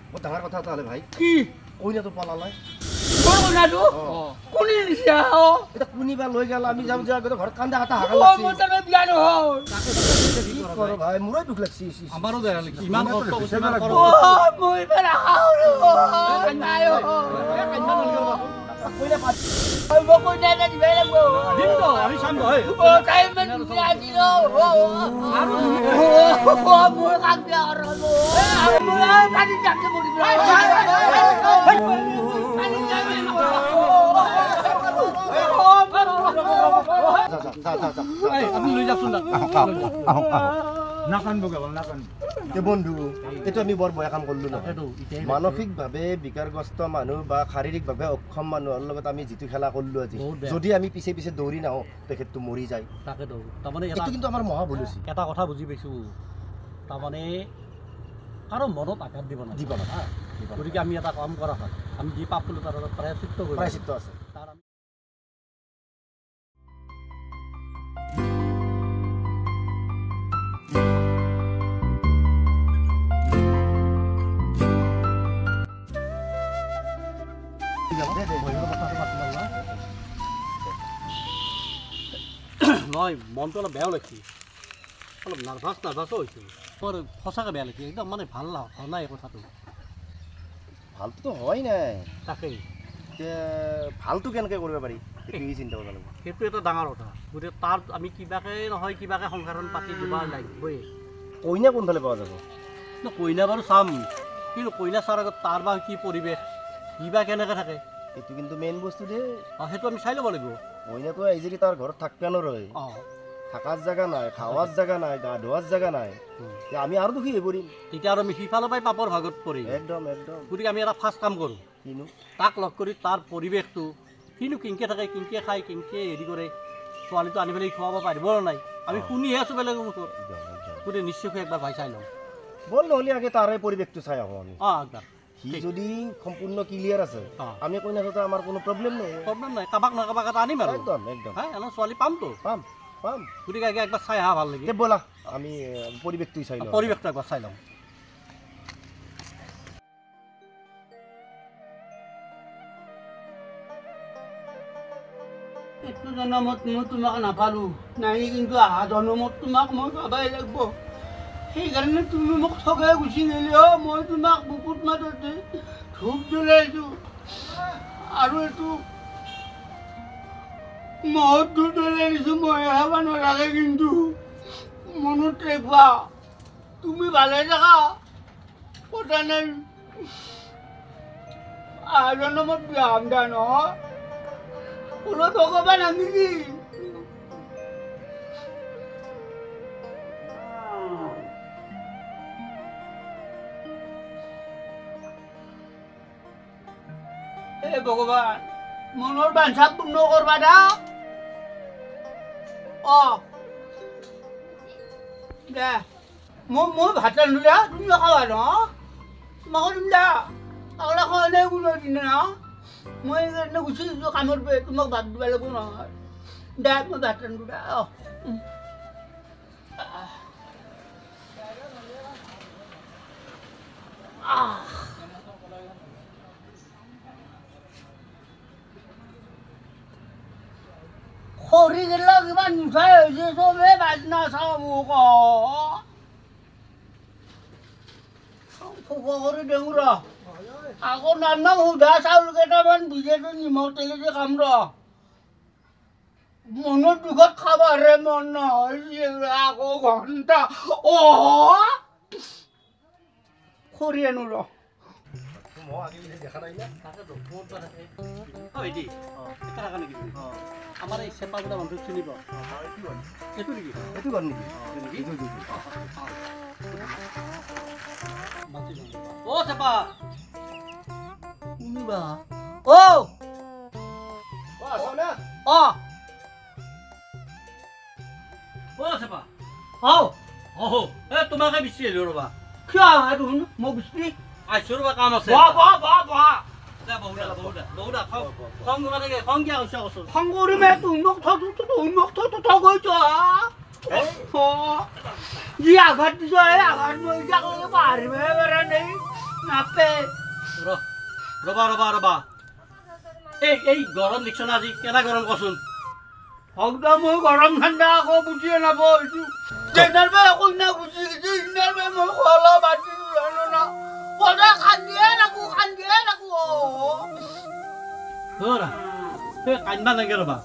বহুত ডাঙৰ কথা এটা হ'লে ভাই কি কইনাটো পলালে মোৰ কইনাটো কোনে নিছে এটা কোনিবা লৈ গেল আমি যাম যে আগতে ঘৰত কান্দা কাটা হাগা অ লাগছি মোৰ তাৰ বিয়া নহল কি কৰ ভাই মোৰে দুখ লাগছি আমাৰো বেয়া লাগছি ইমান কষ্ট কৰিছে অ মই বেলা খাও কান্দায়ো কইনা পাত মই কইনা এটা দিবাই লাগিব দিমতো আমি চাম হয় ও টাইম বিয়া দিল আৰু মোৰ কাম বিয়া কৰব মোৰ কাটি যাকে মৰি আপনি লৈ যাওকচোন বন্ধু এইটো আমি বৰ বেয়া কাম কৰিলো ন মানসিকভাৱে বিকাৰগ্ৰস্ত মানুহ বা শাৰীৰিকভাৱে অক্ষম মানুহৰ লগত আমি যিটো খেলা কৰিলো আজি যদি আমি পিছে পিছে দৌৰি নাহো তেখেতটো মৰি যায় তাকেতো তাৰমানে এইটো কিন্তু আমাৰ মহা ভুল হৈছে এটা কথা বুজি পাইছোঁ তাৰমানে কাৰো মনত আঘাত দিব না গতিকে আমি এটা কাম কৰা হয় আমি যি পাপ কৰিলোঁ তাৰ প্ৰায়শ্চিত্ত কৰিব প্ৰায়শ্চিত্ত আছে তাৰ আমি নহয় মনটো অলপ বেয়াও লাগিছে অলপ নাৰ্ভাছো হৈছোঁ মোৰ সঁচাকৈ বেয়া লাগিছে একদম মানে ভাল নাই এই কথাটো ভালটোতো হয় নাই তাকেই এতিয়া ভালটো কেনেকৈ কৰিব পাৰি সেইটো চিন্তা কৰিব লাগিব সেইটো এটা ডাঙৰ কথা গতিকে তাত আমি কিবাকে নহয় কিবাকে সংসাৰখন পাতি দিব লাগিবই কইনা কোনফালে পোৱা যাব কইনা বাৰু চাম কিন্তু কইনা চোৱাৰ আগত তাৰ বা কি পৰিৱেশ কিবা কেনেকৈ থাকে এইটো কিন্তু মেইন বস্তু দেই সেইটো আমি চাই ল'ব লাগিব কইনাটো আহি যদি তাৰ ঘৰত থাকিব নৰয় থাকাৰ জেগা নাই খাৱাৰ জেগা নাই গা ধোৱাৰ জেগা নাই আমি আৰু দুখী হৈ পৰিম তেতিয়া আৰু আমি সিফালৰ পৰাই পাপৰ ভাগত পৰিম একদম একদম গতিকে আমি এটা ফাৰ্ষ্ট কাম কৰোঁ কিনো তাক লগ কৰি তাৰ পৰিৱেশটো কিনো কিনকে থাকে কিনকে খায় কিনকে হেৰি কৰে ছোৱালীটো আনি পেলাই খুৱাব পাৰিব নাই আমি শুনিহে আছোঁ বেলেগৰ মুখত গতিকে নিশ্চয়কৈ একবাৰ ভাই চাই লওঁ বল নহ'লে আগে তাৰে পৰিৱেশটো চাই আহোঁ আমি একদম সি যদি সম্পূৰ্ণ ক্লিয়াৰ আছে আমি কইনা চোৱাতে আমাৰ কোনো প্ৰব্লেম নাই কাবাক নহয় কাবাক এটা আনিম আৰু একদম একদম এনে ছোৱালী পামতো পাম পাম গতিকে আগে একবাৰ চাই অহা ভাল লাগি ব'লা আমি পৰিৱেশটো চাই লওঁ পৰিৱেশটো একবাৰ চাই লওঁ এইটো জন্মত মই তোমাক নাপালোঁ নাই কিন্তু অহা জন্মত তোমাক মই পাবাই লাগিব সেইকাৰণে তুমি মোক ঠগাই গুচি গ'লি মই তোমাক বুকুত মাজতে ধূপ জ্বলাইছোঁ আৰু এইটো মহত ধূপ জ্বলাই দিছোঁ মই খাব নালাগে কিন্তু মনত ৰাখিবা তুমি ভালে থাকা কথা নাই অহা জন্মত বিয়া হ'ম দা নহয় কোনো ভগৱান আমি কি হে ভগৱান মনৰ বাঞ্ছা পূৰ্ণ কৰবা দা দে মই ভাত ৰান্ধো দা তুমি খাবা ন তোমাকো দিম দা আগলা খোৱা নাই কোনো দিন না মই এইকাৰণে গুচি গৈছোঁ কামৰ পৰা তোমাক ভাত দিব লাগিব নহয় দে মই ভাত ৰান্ধো দা খৰি গেলা কিবা নুঠাই হৈছে চবে ভাত নাচাওঁ মোক খোৱা কৰি দিওঁ ৰ আকৌ নাম সুধা চাউল কেইটামান ভিজাইটো নিমখ তেলেদি খাম ৰ মনৰ দুখত খাবাৰে মন নহয় আকৌ ঘণ্টা খৰি আনো ৰ আমাৰ এই চেপা বোলা মানুহটোক চিনিব এইটো নেকি এইটো ঘৰ নেকি চেপা শুনিবা চেপা তোমাকে বিচাৰি আহিলো ৰবা কিয় আহা দেখোন মই বিচাৰি আহিছো ৰবা কাম আছে সংগৰিমে তুমক থৈছ যি আঘাত দিছ এই আঘাত মই এতিয়া পাহৰিবহে পৰা নাই নাপে ৰবা ৰবা ৰবা এই গৰম দেখছ না আজি কেনা গৰম কচোন হকদা মই গৰম ঠাণ্ডা আকৌ বুজিয়ে নাপাওঁ এইটো যেনাৰবে কইনা গুচি গৈছে ইনাৰবে মই খোৱা বাতি জানো না সদায় খান্দিয়ে নাকো হৰা কান্দা নাগে ৰবা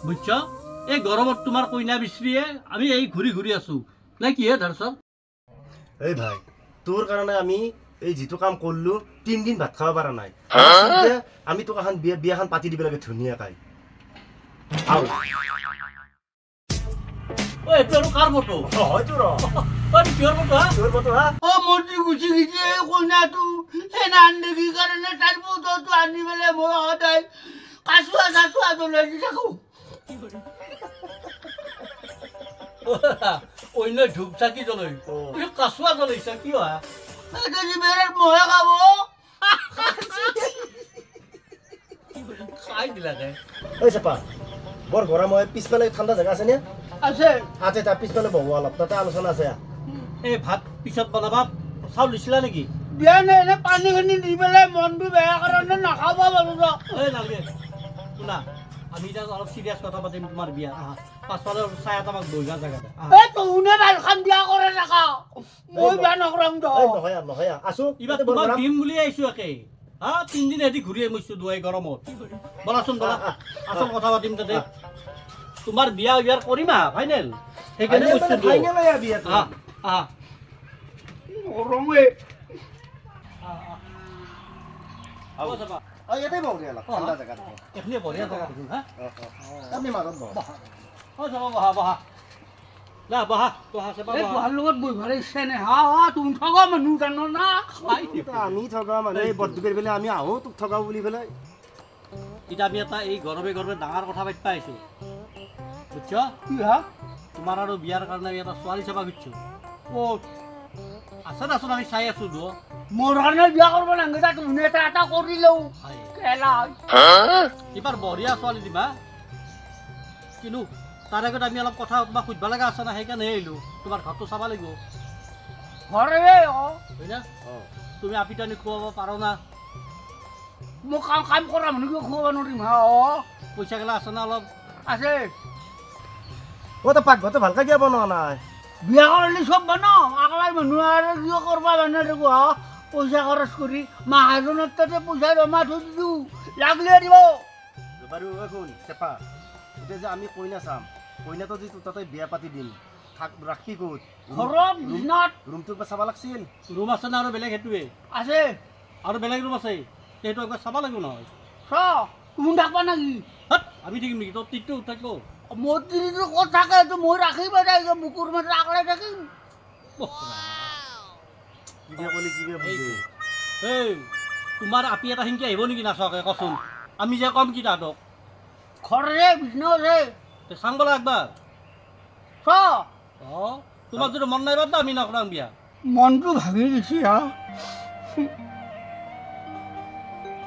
বুজছ এই গৰমত তোমাৰ কইনা বিচাৰিয়ে আমি এই ঘূৰি ঘূৰি আছো নাই কিহে ধৰছ এই ভাই তোৰ কাৰণে আমি এই যিটো কাম কৰিলো 3 দিন ভাত খাব পৰা নাই আমি তোক এখন বিয়াখন পাতি দিব লাগে ধুনীয়াকৈ আও ঐ তোৰ কাৰ ফটো হয়তো ৰ ঐ কিহৰ ফটো হা তোৰ ফটো হা অ মতি গুচি গৈছে কইনাটো সেনা আনদেখি কাৰণে তাৰ ফটোটো আনি পেলাই মই সদায় কাচুৱা জ্বলাই দি থাকোঁ অন্য ধূপ চাকি জ্বলাই কাচুৱা জ্বলাইছা কি হয় এটা জিবেৰত মহে খাব খাই দিলাকে ঐ চেপা বৰ গৰম হয় পিছফালে ঠাণ্ডা জেগা আছে নে আছে আছে তাৰ পিছফালে বহু অলপ তাতে আলোচনা আছে এই ভাত পিছত বনাবা চাউল দিছিলা নেকি দিয়া নাই এনে পানীখিনি দি পেলাই মনটো বেয়া কাৰণে নাখাব বাৰু এই নালাগে শুনা আমি এতিয়া অলপ চিৰিয়াছ কথা পাতিম তোমাৰ বিয়া পাছফালে চাই এটা আমাক বহিবা জেগাতে এই তোনে ভাল খাম দিয়া কৰে নাখা মই বেয়া নকৰাম তো নহয় আছো এইবাৰ তোমাক দিম বুলি আহিছো একে 3 দিন এদি ঘূৰি আহিছো দুৱাই গৰমত বলাচোন বলা আচল কথা পাতিম তাতে তোমাৰ বিয়া ইয়াৰ কৰিমা ফাইনেল সেইকাৰণে কৈছো ফাইনেল বিয়া গৰমে আও যাবা ইয়াতে বহ দিয়া ঠাণ্ডা জেগাত এখনি বঢ়িয়া জেগা দেখোন আপুনি মাজত বহ যাবা বহা লা বহা চেপা এই তোহাৰ লগত বহিবলৈ ইচ্ছা নাই তুমি থকা মানুহ জানো না আমি থকা মানে এই বৰদুপেৰ পেলাই আমি আহো তোক থকাও বুলি পেলাই এতিয়া আমি এটা এই গৰমে ডাঙৰ কথা পাতিব আহিছো বুজছ কি হা তোমাৰ আৰু বিয়াৰ কাৰণে এটা ছোৱালী চাবা খুজিছো ক'ত আছোন আমি চাই আছো তো মোৰ কাৰণে বিয়া কৰিব নালাগে তাত তুমি এটা কৰি লওঁ কেলা এইবাৰ বঢ়িয়া ছোৱালী দিবা কিন্তু তাৰ আগত আমি অলপ কথা তোমাক সুধিব লগা আছে না সেইকাৰণে আহিলো তোমাৰ ঘৰটো চাব লাগিব ঘৰে হয় না তুমি আপিটানি খুৱাব পাৰো না মোক কাম কৰা মানুহকে খুৱাব নোৱাৰিম পইচা গেলা আছে না অলপ আছে তই পাকঘৰটো ভালকৈ কিয় বনোৱা নাই বিয়া কৰিলে চব বনাওঁ আকলাই মানুহ আৰু কিয় কৰিব জানে দেখো পইচা খৰচ কৰি মাহাজনৰ তাতে পইচা জমা থৈ দিছোঁ লাগিলে দিব বাৰু শুন চেপা এতিয়া যে আমি কইনা চাম কইনাটো যি তাতে বিয়া পাতি দিম ৰাখি ক'ত ঘৰত বিচনাত ৰুমটো চাব লাগিছিল ৰুম আছে না আৰু বেলেগ সেইটোৱে আছে আৰু বেলেগ ৰুম আছে সেইটো একবাৰ চাব লাগিব নহয় তুমি থাকবা নেকি আমি থাকিম নেকি তোৰ টিকটো থাকিব মোৰ তিৰিটো ক'ত থাকে এইটো মই ৰাখিব যায় বুকুৰ মাজত আকলাই থাকিম এই তোমাৰ আপি এটা সিংকি আহিব নেকি নাচকে কচোন আমি যে কম কি তাহাঁতক ঘৰৰে বিচনা আছে চাম বলা একবাৰ তোমাক যদি মন নাই বাদ আমি নকৰাম বিয়া মনটো ভাঙি দিছি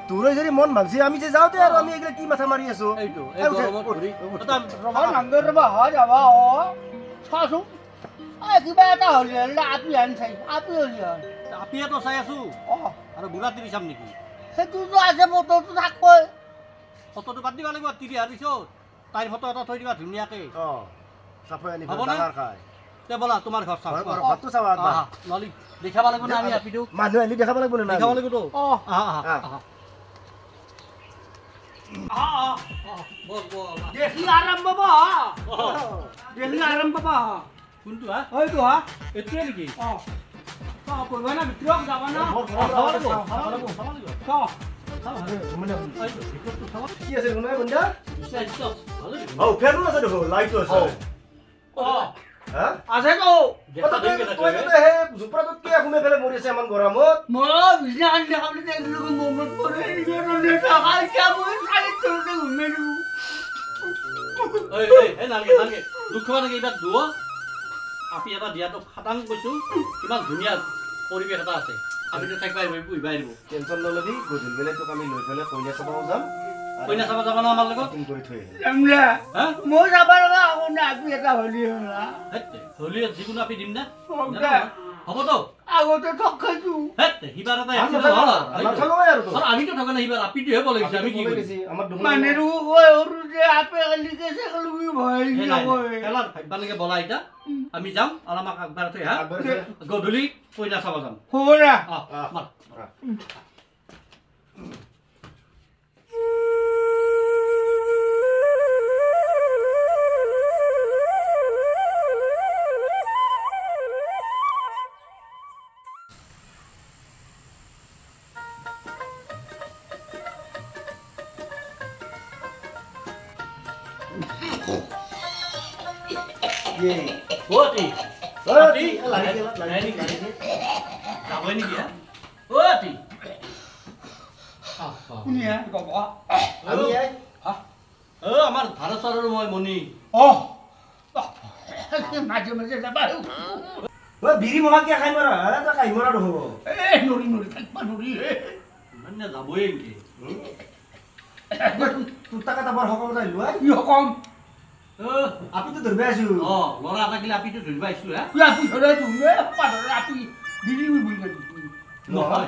তোৰ যদি মন ভাগছি আমি যে যাওঁতে আৰু আমি এইগিলা কি মাথা মাৰি আছো এইটো এই গৰমত ঘূৰি যাবা চাচোন কিবা এটা হ'লে আপি আনি চাই আপি হ'লি হয় আপিয়েতো চাই আছো আৰু বুঢ়া তিৰি চাম নেকি সেইটোতো আছে ফটোটো থাকবই ফটোটো বাদ দিব লাগিব তিৰি অহাৰ পিছত তাইৰ ফটো এটা থৈ দিবা ধুনীয়াকৈ তে ব'লা তোমাৰ ঘৰ চাওঁ নহ'লে দেখাব লাগিব না আমি আপিটো মানুহ আহিলে দেখাব লাগিব না দেখাব লাগিবতো দেখি আৰাম পাবা দেখি আৰাম পাবা কোনটো হয়তো এইটোৱে নেকি পঢ়িবা না ভিতৰত যাবা না কি আছে কোনে বন্ধা ফেনো আছে দেখো লাইটো আছে আছে তো জোপৰাটোত কিয় ঘুমে পেলাই মৰি আছে ইমান গৰমত মই বিছনা আনি দেখাবলৈ তেওঁলোকে মনত পৰে ঘুমে দিওঁ নালাগে দুখ খাব নালাগে এইবাৰ দুৱ আপি এটা দিয়াটো খাটাং কৈছোঁ কিমান ধুনীয়া পৰিৱেশ এটা আছে আমিতো থাকিব পুহিব আহিব টেনশ্যন নলবি গধূলি বেলাই তোক আমি লৈ পেলাই কইনা চাব যাম কইনা চাব যাব না আমাৰ লগত কৰি থৈ মই যাব লগা আকৌ নে আপি এটা হলি হলি যিকোনো আপি দিম না হ'ব হ'ব তো আগতে ঠগ খাইছো হেত সিবাৰ এটা আমি এক্সিডেণ্ট হ'ল নাথাকোৱে আৰু তো আৰু আমিতো থকা নাই সিবাৰ আপিটোহে পলাইছে আমি কি কৰিম আমাৰ দুখন মানে কয় সৰু যে আপে কালি কেছে কালি ভয় এই নাই, নকয় নাই, খেলাৰ ভাবিবালৈকে বলা এতিয়া আমি যাম আৰু আমাক আগবাৰ থৈ হা আগবাঢ়ি গধূলি কইনা চাব যাম হ'ব না মাত অতি অতি লাগি গেল লাগি গেল যাবই নেকি হা অতি শুনিয়া বাবা আমি আই আমাৰ ধাৰচৰৰ মই মণি মাজে মাজে যাবা ঐ বিৰি মহা কিয় খাই মৰা তই খাই মৰা নহ'ব এই নৰি নৰি থাকিবা নৰি মানে যাবই নেকি তোৰ তাকে তাৰ সকলো আহিলো কি কম আপিটো ধৰিব আছো ল'ৰা এটা গিলে আপিটো ধৰিব আহিছিলোঁ হা তুই আপি ধৰে তুমি পাধৰে আপি দিলি বুলি নহয়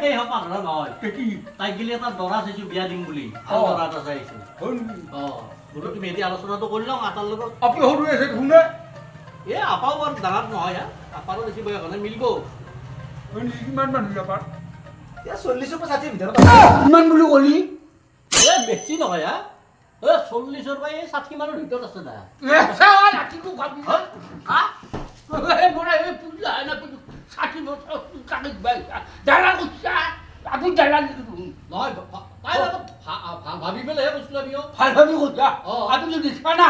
সেই পাধৰা নহয় কি তাইক গিলে এটা দৰা চাইছোঁ বিয়া দিম বুলি আৰু দৰা এটা চাইছোঁ বোলো তুমি এতিয়া আলোচনাটো কৰি লওঁ আটাৰ লগত আপি সৰু আছে শুনে এই আপাও বৰ ডাঙৰ নহয় হা আপাৰো বেছি বয়স হ'লে মিলিব কিমান মানুহ যাবা 40-60 ভিতৰত কিমান বুলি কলি এই বেছি নহয় হা 40ৰ পৰা 60 মানৰ ভিতৰত আছে না ৰাতিটো ভাবি মোরা এই পুজা না 60 বছর কাগজ বাইছা দালাল করছা আপনি দালাল নহয় তাই ভাবি পেলাইহে কৈছিলোঁ আমিও ভাল ভাবি করছা আপনি যদি দিছা না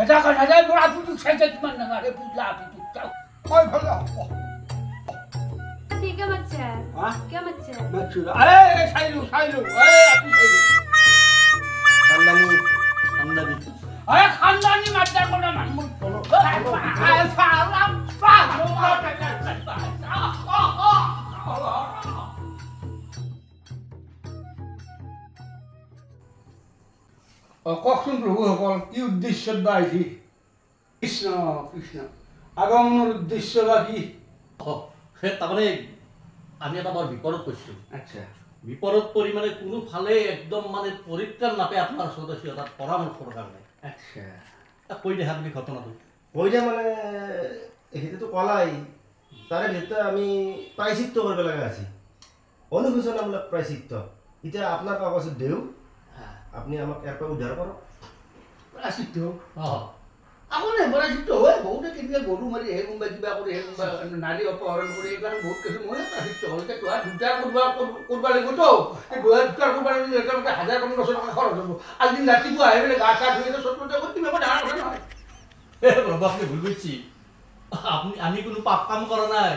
এটা কথা যায় মোরা আপনি তো চাইছে কিমান না রে পুজা আপনি তো চাও কই ভালো Ati, kemat siya? Ha? Kemat siya? মাছুরা এই সাইলু সাইলু এই আপনি সাইলু খানদানি আমদানি আরে খানদানি মাছদার কোন মানুষ বলো আরে সালাম কখন প্রভুসকল কি উদ্দেশ্যত বা আহিছি কৃষ্ণ কৃষ্ণ আগমনৰ উদ্দেশ্য বা কি সেই তাৰমানে আমি এটা বৰ বিপদত পৰিছোঁ আচ্ছা বিপদত পৰি মানে কোনোফালে একদম মানে পৰিত্ৰাণ নাপায় আপোনাৰ সদস্য তাত পৰামৰ্শৰ কাৰণে আচ্ছা কৈ দেখা তুমি ঘটনাটো কৈ দিয়া মানে সেইটোতো কলাই তাৰে ভিতৰত আমি প্ৰায়চিত্য কৰিব লগা আছে অনুশোচনামূলক প্ৰায়চিত্য এতিয়া আপোনাৰ কাগজত দেওঁ আপুনি আমাক ইয়াৰ পৰা উদ্ধাৰ কৰক প্ৰাচিত্য আকৌ নে প্ৰাচিত্য হয় বহুতে কেতিয়া গৰু মাৰি হে কোনোবা কিবা কৰি হে কোনোবা নাৰী অপহৰণ কৰি এইকাৰণে বহুত কিছু মই প্ৰাচিত্য হ'ল এতিয়া তোহাৰ দুটাৰ কৰিব লাগিবতো এই দুটাৰ কৰিব লাগিলে একেলগে 1000-1500 টকা খৰচ হ'ব আজি ৰাতিপুৱা আহি পেলাই গা চা ধুই চতুৰ্থ কিবা ডাঙৰ কথা নহয় ৰ'ব আপুনি ভুল কৰিছে আমি কোনো পাপ কাম কৰা নাই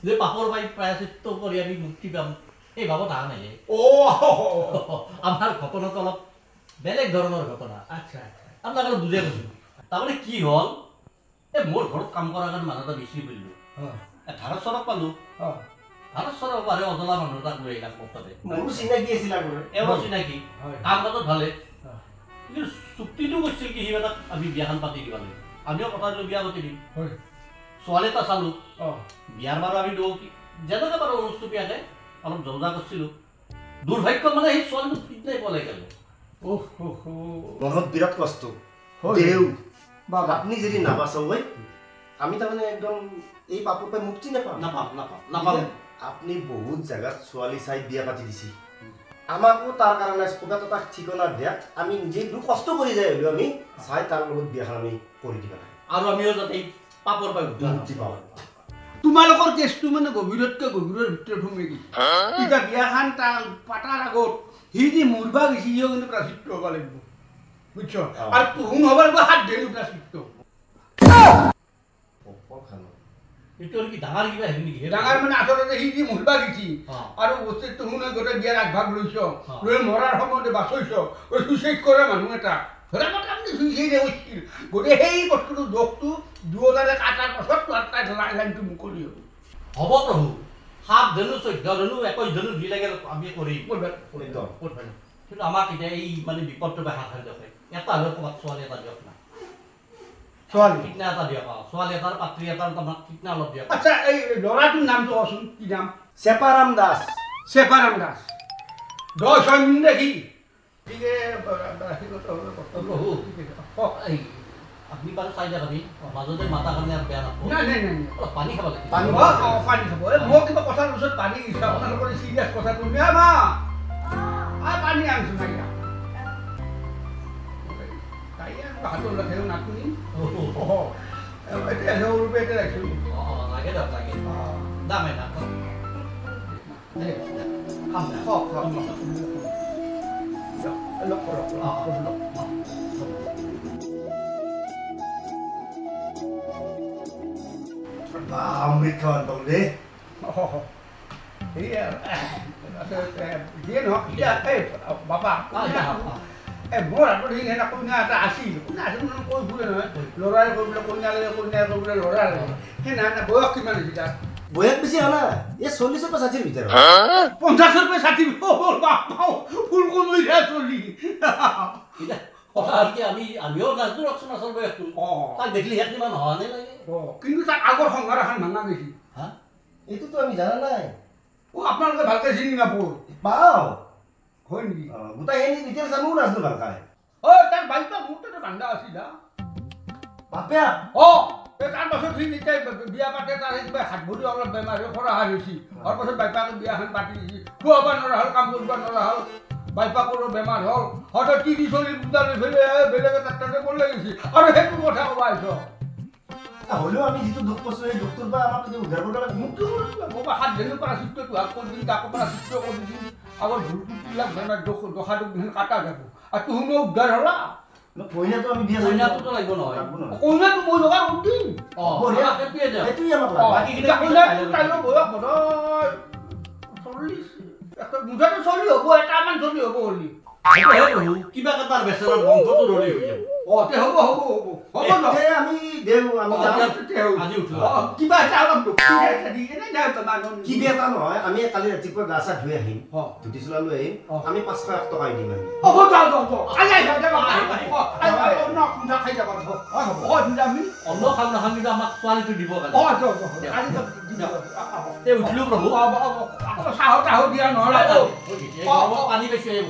যে পাপৰ পাই প্ৰায়চিত্য কৰি আমি মুক্তি পাম এই ভাবত অহা নাই আমাৰ ঘটনাটো অলপ বেলেগ ধৰণৰ ঘটনা আচ্ছা আপোনাক অলপ বুজাই কৈছোঁ তাৰমানে কি হ'ল এই মোৰ ঘৰত কাম কৰাৰ কাৰণে মানুহ এটা বিচাৰি পৰিলোঁ ধাৰচৰক পালোঁ ধাৰচৰক পাৰে অজলা মানুহ এটাক লৈ আহিলাম পথতে মোৰো চিনাকি আছিল আগৰে এওঁ চিনাকি কাম কাজত ভালে কিন্তু চুক্তিটো কৈছিল কি সি এটাক আমি বিয়াখন পাতি দিব লাগিব আমিও কথা দিলোঁ বিয়া পাতি দিম ছোৱালী এটা চালোঁ বিয়াৰ বাৰু আমি দিওঁ যেনেকৈ বাৰু অনুষ্ঠুপীয়াকৈ অলপ জলজা কৰিছিলোঁ দুৰ্ভাগ্য মানে সেই ছোৱালীটো ঠিক নাই পোৱা লাগিল মনত বিৰাট কষ্ট দেউ আপুনি যদি নাবাচাব আমি তাৰমানে একদম এই পাপৰ পৰা মুক্তি নাপাম নাপাম আপুনি বহুত জেগাত ছোৱালী চাই বিয়া পাতি দিছে আমাকো তাৰ কাৰণে ক'ৰবাত এটা ঠিকনা দিয়াক আমি নিজে দুখ কষ্ট কৰি যায় হ'লেও আমি চাই তাৰ লগত বিয়াখন আমি কৰি দিব লাগে আৰু আমিও যাতে এই পাপৰ পৰা মুক্তি পাওঁ তোমালোকৰ কেছটো মানে গভীৰতকৈ গভীৰৰ ভিতৰত সোমাই গৈছে এতিয়া বিয়াখন তাৰ পাতাৰ আগত সি যি মৰবা গৈছে সিও কিন্তু প্ৰাচিত্য হ'ব লাগিব বুজিছ আৰু তুহুন হ'ব লাগিব হাত ধৰি প্ৰাচিত্য এইটো কি ডাঙৰ কিবা হেৰি নেকি ডাঙৰ মানে আচলতে সি যি মৰবা গৈছে আৰু বস্তু তুহুনে গোটেই বিয়াৰ আগভাগ লৈছ লৈ মৰাৰ সময়তে বাচৈছ চুইচাইড কৰা মানুহ এটা ধৰামত আপুনি চুইচাইডে কৰিছিল গতিকে সেই বস্তুটো দোষটো দুয়োটাৰে কাটাৰ পাছত তাই লাইনটো মুকলি হ'ব হ'ব প্ৰভু 7 ধনু 14 ধনু 21 ধনু যি লাগে আমি কৰিম কিন্তু আমাক এতিয়া এই মানে বিপদটো বা হাত দিয়ক এটা হ'লেও ক'ৰবাত ছোৱালী এটা দিয়ক না ছোৱালী কিটনা এটা দিয়ক ছোৱালী এটাৰ পাত্ৰী এটাৰ তোমাক কিটনা অলপ দিয়ক আচ্ছা এই ল'ৰাটোৰ নামটো কচোন কি নাম চেপাৰাম দাস চেপাৰাম দাস 10 হয় মিনিট দেখি ঠিক প্ৰভু এই আপুনি বাৰু চাই দিয়ক আমি মাজতে মাতা কাৰণে আৰু বেয়া নাপাব নাই অলপ পানী খাব লাগে পানী পানী খাব মই কিবা কথাৰ ওচৰত পানী দিছোঁ আপোনালোকৰ চিৰিয়াছ কথাটো নিয়া মা পানী আনিছোঁ নাই তাই হাতৰ লগাই নাটনি এতিয়া সৰুৰূপে এতিয়া ৰাখিছোঁ লাগে দিয়ক লাগে দামে না অমৃত খাওয়ান পাবো ৰে যিয়ে নহওক এতিয়া এই বাবা মোৰ হাতত সেইখিনি কইনা এটা আছিল কইনা আছিল মানে কৈ ফুৰে নহয় ল'ৰাই কৰিবলৈ কইনা লাগে কইনাই কৰিবলৈ ল'ৰা লাগে সেই নাই বয়স কিমান হৈছে তাৰ বয়স বেছি হল না এ 40 পৰা 60 ভিতৰত 50 পৰা 60 ফুল কমি যায় চলি কথা কি আমিও নাজনো ৰকচোন আচল বয়সটো তাক দেখিলে ইয়াত কিমান হয়নে লাগে কিন্তু তাৰ আগৰ সংসাৰ এখন ভাঙা গৈছে হা এইটোতো আমি জানা নাই আপোনালোকে ভালকে চিনি নাপাব পাও হয় নেকি গোটাই এনে ডিটেইলছ আমিও নাজনো ভালকাই তাৰ বাইকটা মোৰ তাতে বান্ধা আছিল বাপে তাৰ পাছত সি এতিয়া বিয়া পাতে তাৰ কিবা হাত ভৰি অলপ বেমাৰ হৈ খৰা হৈছে তাৰ পাছত বাইপাকে বিয়াখন পাতি দিছে খুৱাব নোৱাৰা হ'ল কাম কৰিব নোৱাৰা হ'ল বাইপাকৰো বেমাৰ হ'ল হঠাৎ তিৰি চলি বুজালে বেলেগে তাতে বলে গৈছে আৰু সেইটো কথা ক'ব আহিছ হলেও আমি যিটো দুখ পাইছো এই দুখটোৰ পৰা আমাক যদি উদ্ধাৰ কৰিব লাগে মুক্তি কৰিব হাত যেনে পৰা চিত্ৰটো হাত কৰি দিম তাকো পৰা চিত্ৰ কৰি দিম আগৰ ভুলটোবিলাক বেমাৰ দোষাটো কাটা যাব আৰু তুমিও উদ্ধাৰ হ'লা কইনাটো আমি বিয়া কইনাটোতো লাগিব নহয় কইনাটো মই যোগাৰ কৰি দিম সেইটোৱে আমাক লাগে বাকীখিনি তাইৰ বয়স বোধহয় 40 বুজাটো চলি হ'ব এটামান চলি হ'ব হ'লি কিবা এটা তাৰ বেচেৰাৰ বংশটো ৰলি হৈ যাব আমি দেউ আমি আজি উঠলো কিবা এটা অলপ কি বেটা নহয় আমি কালি ৰাতিপুৱা গা চা ধুই আহিম ধুতি চোলা লৈ আহিম আমি 500 টকা দিম অন্ন খাম নাখাম কিন্তু আমাক ছোৱালীটো দিব উঠিলো প্ৰভু চাহ তাহ দিয়া নহ'লে পানী বেছি আহিব